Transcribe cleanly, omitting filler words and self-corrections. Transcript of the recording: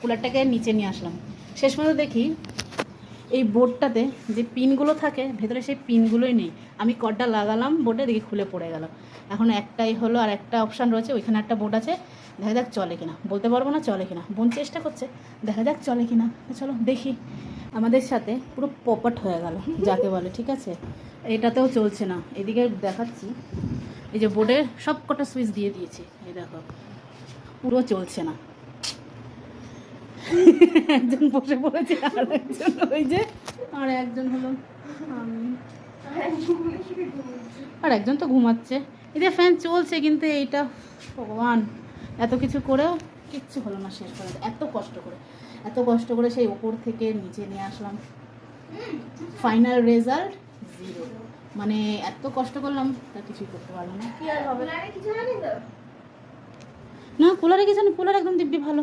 কুলারটাকে নিচে নিয়ে আসলাম। শেষ পর্যন্ত দেখি এই বোর্ডটাতে যে পিনগুলো থাকে ভেতরে সেই পিনগুলোই নেই। আমি কর্ডটা লাগালাম বোর্ডে, দেখি খুলে পড়ে গেল। এখন একটাই হলো, আর একটা অপশান রয়েছে, ওইখানে একটা বোর্ড আছে, দেখা যাক চলে কিনা। বলতে পারবো না চলে কিনা, বোন চেষ্টা করছে, দেখা যাক চলে কিনা। চলো দেখি। আমাদের সাথে পুরো পপট হয়ে গেল যাকে বলে, ঠিক আছে। এটাতেও চলছে না, এদিকে দেখাচ্ছি, এই যে বোর্ডে সব কটা সুইচ দিয়ে দিয়েছি, এই দেখো পুরো চলছে না। একজন বসে পড়েছে, আর একজন ওই যে, আর একজন হলো আমি, আর একজন তো ঘুমাচ্ছে। এদের ফ্যান চলছে কিন্তু এইটা, ভগবান, এত কিছু করেও কিচ্ছু হলো না শেষ পর্যন্ত। এত কষ্ট করে সেই ওপর থেকে নিচে নিয়ে আসলাম, ফাইনাল রেজাল্ট 0। মানে এত কষ্ট করলাম, তা কিছুই করতে পারলাম না। কি আর হবে, না কুলারে কিছু নেই, কুলার একদম দিব্যি ভালো।